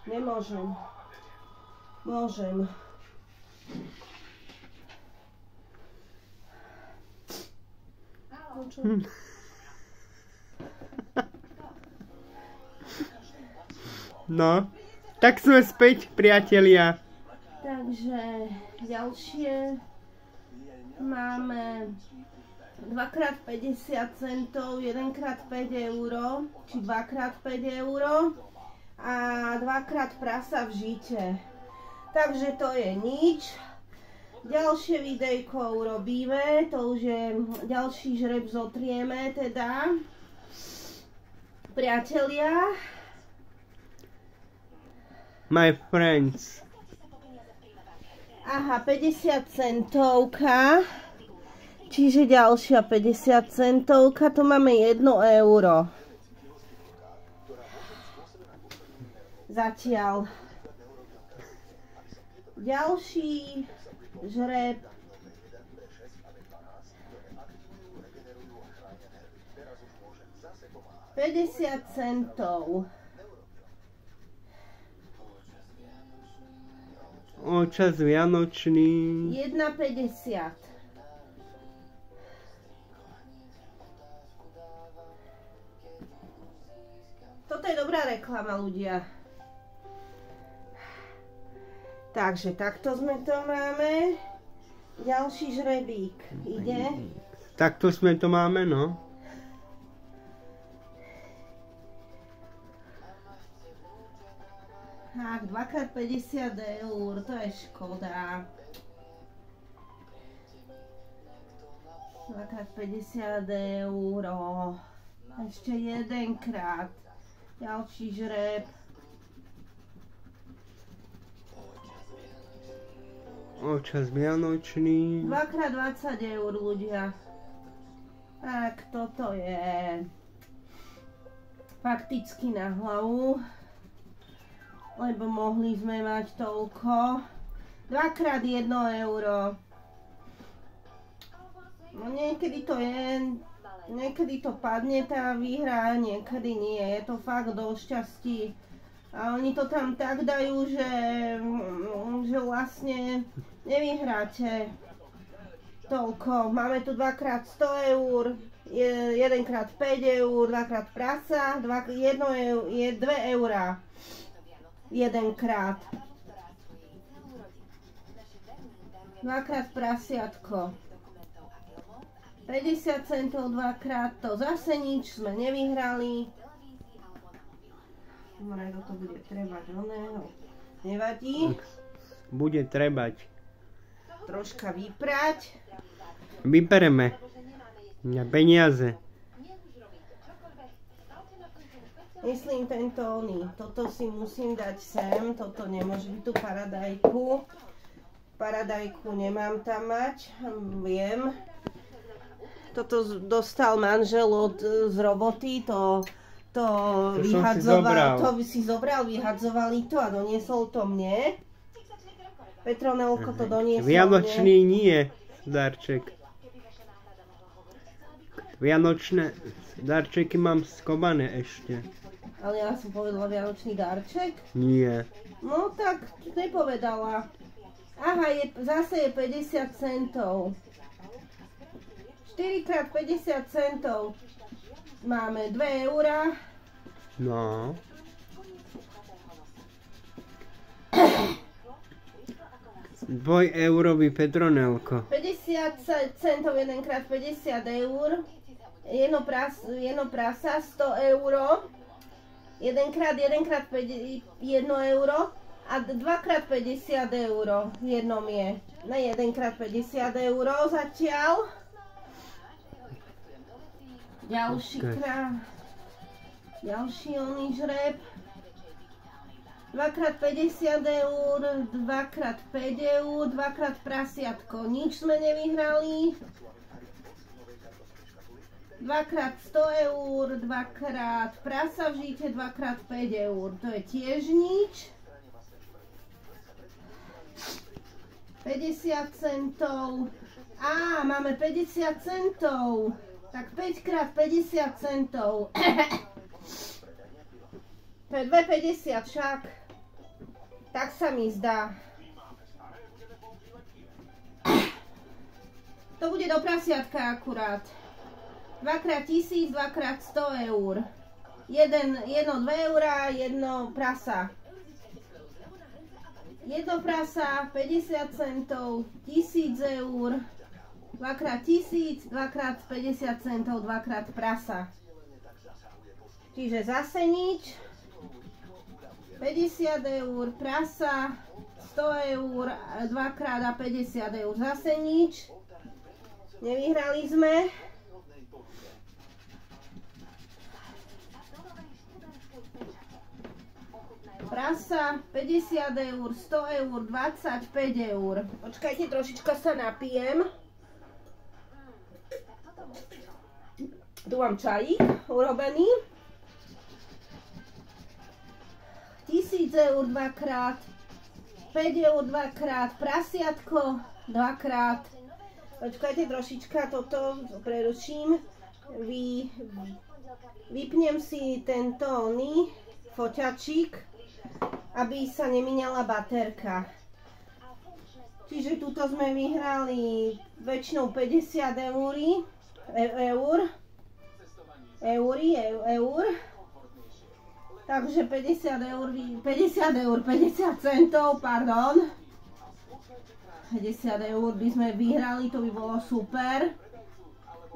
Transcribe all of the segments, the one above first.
Nemôžem. Môžem. No, tak sme späť, priatelia. Takže ďalšie máme 2x50 centov, 1x5 euro, či 2x5 euro a 2x prasa v žite. Takže to je nič. Ďalšie videjko urobíme, to už je ďalší žreb zotrieme teda. Priatelia. My friends. Aha, 50 centovka. Čiže ďalšia 50 centovka, to máme 1 euro. Zatiaľ. Ďalší žreb. $50 centov. Čas vianočný. 1,50. Toto je dobrá reklama, ľudia. Takže takto sme to máme. Ďalší žrebík ide. Takto sme to máme, no. Tak, 2x50 eur, to je škoda. 2x50 eur. Ešte jedenkrát. Ďalší žreb. Čas vianočný. 2x20 eur, ľudia. Tak, toto je fakticky na hlavu. Lebo mohli sme mať toľko. 2x1 euro. No niekedy to je, niekedy to padne tá výhra, niekedy nie. Je to fakt do šťastí. A oni to tam tak dajú, že vlastne nevyhráte toľko. Máme tu 2x100 eur, 1x5 eur, 2x prasa, 2 eurá. Jedenkrát. 2x prasiatko. 50 centov 2x, to zase nič sme nevyhrali. Možno to bude trebať oného. Nevadí. Bude trebať. Troška vyprať. Vypereme. Na peniaze. Myslím tento oný. Toto si musím dať sem. Toto nemôže byť tu paradajku. Paradajku nemám tam mať. Viem. Toto dostal manžel z roboty. To vyhadzoval, to si zobral, vyhadzovali to a doniesol to mne. Petronelko to doniesol Vianočný mne. Nie, darček. Vianočné darčeky mám skované ešte. Ale ja som povedala vianočný darček? Nie. No tak, nepovedala. Aha, zase je 50 centov. 4x50 centov. Máme 2 eurá. No. Dvojeurový Petronelko. 50 centov 1x50 eur. Jedno prasa 100 euro. 1x1 euro. A 2x50 euro. Jednom je. Na 1x50 euro zatiaľ. Ďalší oný žreb. 2x50 eur, 2x5 eur, 2x prasiatko. Nič sme nevyhrali. 2x100 eur, 2x prasa v žite, 2x5 eur. To je tiež nič. 50 centov. Á, máme 50 centov. Tak 5x50 centov. To je 2,50 však. Tak sa mi zdá. To bude do prasiatka akurát. 2x1000, 2x100 eur. Jedno 2 eurá, jedno prasa. Jedno prasa, 50 centov, 1000 eur. 2x1000, 2x50 centov, 2x prasa. Čiže zase nič. 50 eur, prasa, 100 eur, 2x a 50 eur, zase nič. Nevyhrali sme. Prasa, 50 eur, 100 eur, 25 eur. Počkajte, trošička sa napijem. Tu mám čajík urobený. 1000 eur 2x, 5 eur 2x, prasiatko 2x. Počkajte trošička, toto preruším. Vypnem si tento foťačík, aby sa nemínala baterka. Čiže tuto sme vyhrali väčšinou 50 eur. Takže 50 centov, pardon. 50 eur by sme vyhrali, to by bolo super.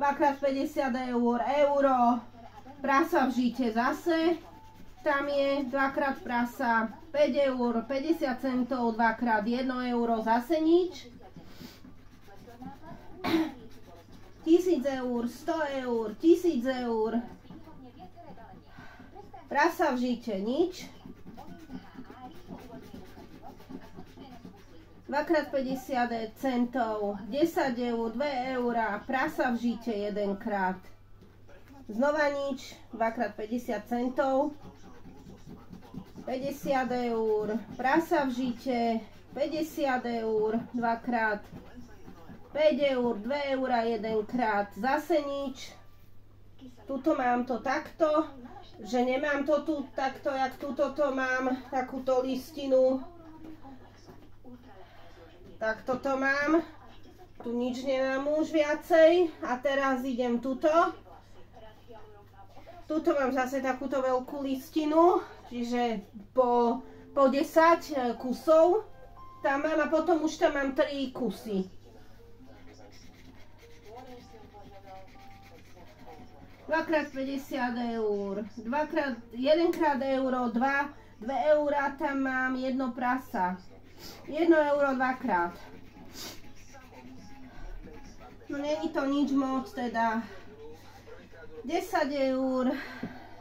2x50 eur, euro. Prasa v žite zase. Tam je 2x prasa, 5 eur, 50 centov, 2x 1 euro, zase nič. 1000 eur, 100 eur, 1000 eur. Prasa v žite, nič. 2x50 centov, 10 eur, 2 eurá, prasa v žite 1x. Znova nič, 2x50 centov, 50 eur, prasa v žite, 50 eur, 2x, 5 eur, 2 eurá 1x, zase nič. Tuto mám to takto, že nemám to tu takto, jak tuto to mám, takúto listinu. Tak toto mám, tu nič nemám už viacej a teraz idem tuto. Tuto mám zase takúto veľkú listinu, čiže po 10 kusov tam mám a potom už tam mám 3 kusy. Dvakrát 50 eur, 1x euro, 2 eurá tam mám, jedno prasa. 1 euro 2x. No není to nič moc teda. 10 eur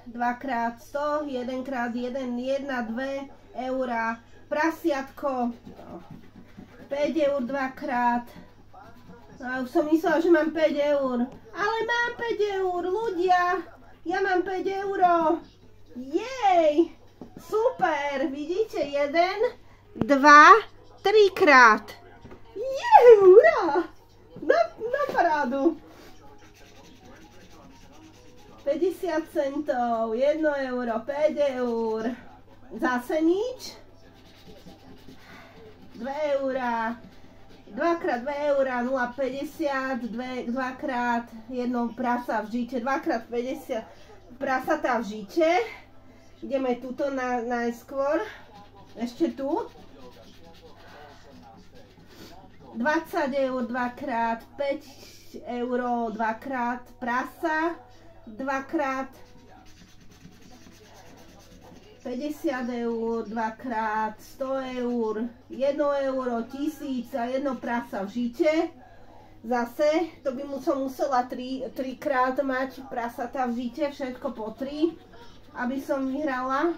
2x100, 1x 1, 2 eurá. Prasiatko 5 eur 2x. No, už som myslela, že mám 5 eur. Ale mám 5 eur, ľudia. Ja mám 5 euro. Jej! Super, vidíte? 1, 2, 3 krát. Jej, hurá! Na parádu. 50 centov, 1 euro, 5 eur. Zase nič. 2 eurá. 2x 2 eurá, 0,50, 2x 1 prasa v žite, 2x50 prasatá v žite. Ideme tuto najskôr. Ešte tu. 20 eur 2x, 5 euro 2x, prasa 2x, 50 eur 2x, 100 eur, 1 euro, 1000 a 1 prasa v žite. Zase, to by som musela 3 krát mať prasatá v žite, všetko po 3, aby som vyhrala.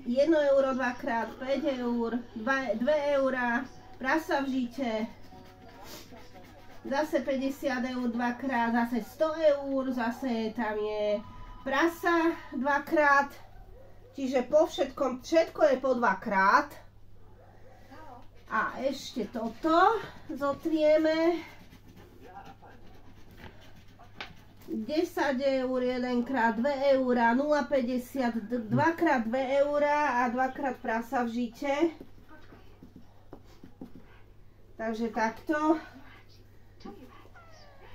1 euro 2x, 5 eur, 2 eurá, prasa v žite. Zase 50 eur 2x, zase 100 eur, zase tam je prasa 2x. Čiže po všetko je po 2x. A ešte toto zotrieme. 10 eur, 1x 2 eurá, 0,50, 2x 2 eurá a 2x prasa v žite. Takže takto.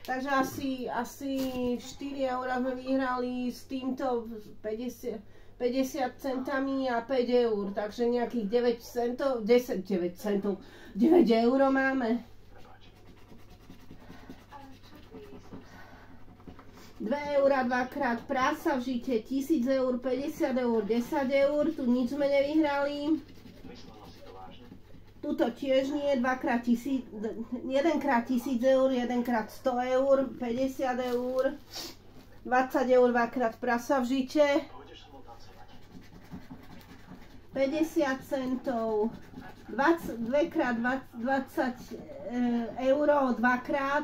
Takže asi 4 eurá sme vyhrali s týmto 50 centami a 5 eur. Takže nejakých 9 centov, 9 eur máme. 2 eurá, 2x prasa v žite, 1000 eur, 50 eur, 10 eur, tu nič sme nevyhrali. Tuto tiež nie, 1x 1000 eur, 1x 100 eur, 50 eur, 20 eur, 2x prasa v žite, 50 centov, 2x 20 eur, 2x,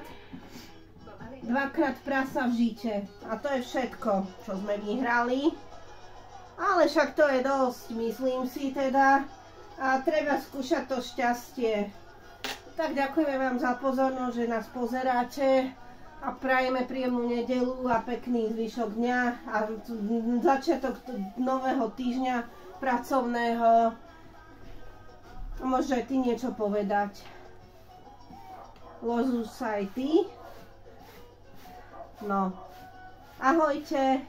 2x prasa v žite. A to je všetko, čo sme vyhrali. Ale však to je dosť, myslím si teda. A treba skúšať to šťastie. Tak ďakujeme vám za pozornosť, že nás pozeráte. A prajeme príjemnú nedeľu a pekný zvyšok dňa. A začiatok nového týždňa pracovného. A môžeš aj ty niečo povedať. Lozu sa aj ty. No, ahojte.